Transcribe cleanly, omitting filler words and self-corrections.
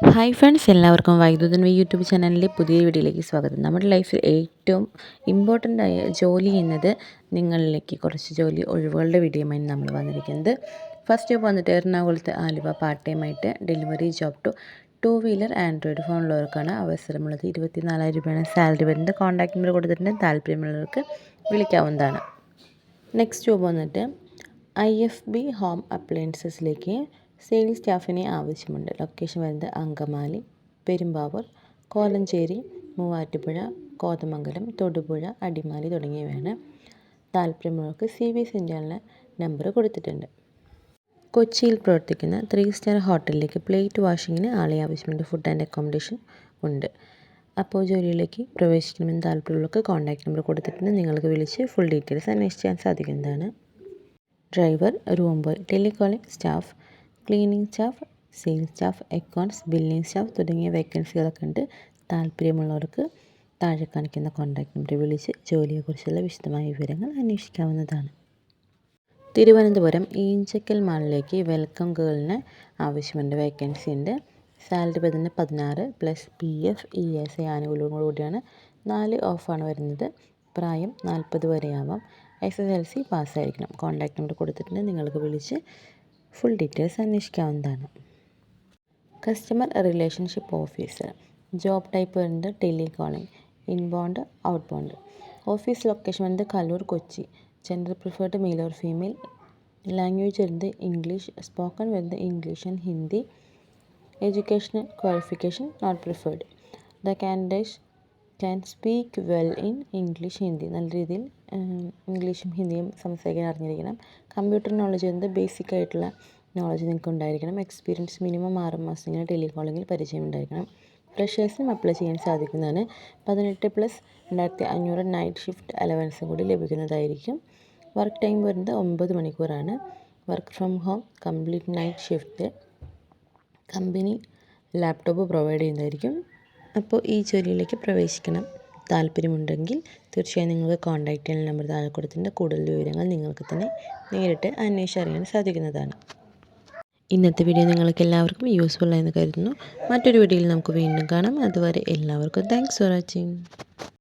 Hi friends, എല്ലാവർക്കും വൈദ്യുതൻ YouTube ചാനലിലെ പുതിയ വീഡിയോയിലേക്ക് സ്വാഗതം. നമ്മുടെ ലൈഫിൽ ഏറ്റവും ഇമ്പോർട്ടൻ്റ് ആയ ജോലി എന്നത് നിങ്ങളിലേക്ക് കുറച്ച് ജോലി ഒഴിവുകളുടെ വീഡിയോയുമായി നമ്മൾ വന്നിരിക്കുന്നത്. ഫസ്റ്റ് ജോബ് വന്നിട്ട് എറണാകുളത്ത് ആലുവ പാർട്ട് ടൈം ആയിട്ട് delivery job two wheeler Android ഫോണുള്ളവർക്കാണ് അവസരമുള്ളത്. 24,000 രൂപയാണ് സാലറി വരുന്നത്. കോൺടാക്ട് നമ്പർ കൊടുത്തിട്ടുണ്ട്, താല്പര്യമുള്ളവർക്ക് വിളിക്കാവുന്നതാണ്. നെക്സ്റ്റ് ജോബ് വന്നിട്ട് IFB ഹോം അപ്ലയൻസസിലേക്ക് സെയിൽസ് സ്റ്റാഫിനെ ആവശ്യമുണ്ട്. ലൊക്കേഷൻ വരുന്നത് അങ്കമാലി, പെരുമ്പാവൂർ, കോലഞ്ചേരി, മൂവാറ്റുപുഴ, കോതമംഗലം, തൊടുപുഴ, അടിമാലി തുടങ്ങിയവയാണ്. താല്പര്യമുള്ളവർക്ക് CV സെൻഡ് ചെയ്യാനുള്ള നമ്പർ കൊടുത്തിട്ടുണ്ട്. കൊച്ചിയിൽ പ്രവർത്തിക്കുന്ന 3 സ്റ്റാർ ഹോട്ടലിലേക്ക് പ്ലേറ്റ് വാഷിങ്ങിന് ആളെ ആവശ്യമുണ്ട്. ഫുഡ് ആൻഡ് അക്കോമഡേഷൻ ഉണ്ട്. അപ്പോൾ ജോലിയിലേക്ക് പ്രവേശിക്കണമെന്ന് താല്പര്യമുള്ളവർക്ക് കോൺടാക്ട് നമ്പർ കൊടുത്തിട്ടുണ്ട്. നിങ്ങൾക്ക് വിളിച്ച് ഫുൾ ഡീറ്റെയിൽസ് അന്വേഷിക്കാൻ സാധിക്കുന്നതാണ്. Driver, room boy, telecalling staff, cleaning staff, sales staff, accounts, billing staff തുടങ്ങിയ വേക്കൻസികളൊക്കെ ഉണ്ട്. താല്പര്യമുള്ളവർക്ക് താഴെ കാണിക്കുന്ന കോൺടാക്ട് നമ്പറിൽ വിളിച്ച് ജോലിയെക്കുറിച്ചുള്ള വിശദമായ വിവരങ്ങൾ അന്വേഷിക്കാവുന്നതാണ്. തിരുവനന്തപുരം ഈഞ്ചക്കൽ മാളിലേക്ക് വെൽക്കം ഗേളിന് ആവശ്യമുണ്ട്. വേക്കൻസി ഉണ്ട്. സാലറി വരുന്നത് 16 പ്ലസ് PF ESI ആനുകൂല്യങ്ങളോടുകൂടിയാണ്. 4 ഓഫാണ് വരുന്നത്. പ്രായം 40 വരെയാവാം. SSLC പാസ്സായിരിക്കണം. കോൺടാക്ട് നമ്പർ കൊടുത്തിട്ടുണ്ട്. നിങ്ങൾക്ക് വിളിച്ച് ഫുൾ ഡീറ്റെയിൽസ് അന്വേഷിക്കാവുന്നതാണ്. Customer relationship officer. Job type വരുന്നത് telecalling, inbound, outbound. Office location വരുന്നത് Kaloor, Kochi. Gender preferred male or female. Language വരുന്നത് ഇംഗ്ലീഷ്. സ്പോക്കൺ വരുന്നത് English and Hindi. Educational qualification not preferred. The candidate can speak well in English, Hindi. നല്ല രീതിയിൽ ഇംഗ്ലീഷും ഹിന്ദിയും സംസാരിക്കാൻ അറിഞ്ഞിരിക്കണം. കമ്പ്യൂട്ടർ നോളജ് വരുന്നത് ബേസിക് ആയിട്ടുള്ള നോളജ് നിങ്ങൾക്ക് ഉണ്ടായിരിക്കണം. എക്സ്പീരിയൻസ് മിനിമം 6 മാസമെങ്കിലും ടെലികോളിങ്ങിൽ പരിചയം ഉണ്ടായിരിക്കണം. ഫ്രഷേഴ്സിനും അപ്ലൈ ചെയ്യാൻ സാധിക്കുന്നതാണ്. 18 പ്ലസ് 2,500 നൈറ്റ് ഷിഫ്റ്റ് അലവൻസും കൂടി ലഭിക്കുന്നതായിരിക്കും. വർക്ക് ടൈം വരുന്നത് 9 മണിക്കൂറാണ്. Work from home, complete night shift. Company laptop provide ചെയ്യുന്നതായിരിക്കും. അപ്പോൾ ഈ ജോലിയിലേക്ക് പ്രവേശിക്കണം താല്പര്യമുണ്ടെങ്കിൽ തീർച്ചയായും നിങ്ങൾക്ക് കോൺടാക്ട് ചെയ്യുന്ന നമ്പർ താഴെ കൊടുത്തിട്ടുണ്ട്. കൂടുതൽ വിവരങ്ങൾ നിങ്ങൾക്ക് തന്നെ നേരിട്ട് അന്വേഷിച്ചറിയാൻ സാധിക്കുന്നതാണ്. ഇന്നത്തെ വീഡിയോ നിങ്ങൾക്ക് എല്ലാവർക്കും യൂസ്ഫുൾ ആയെന്ന് കരുതുന്നു. മറ്റൊരു വീഡിയോയിൽ നമുക്ക് വീണ്ടും കാണാം. അതുവരെ എല്ലാവർക്കും താങ്ക്സ് ഫോർ വാച്ചിങ്.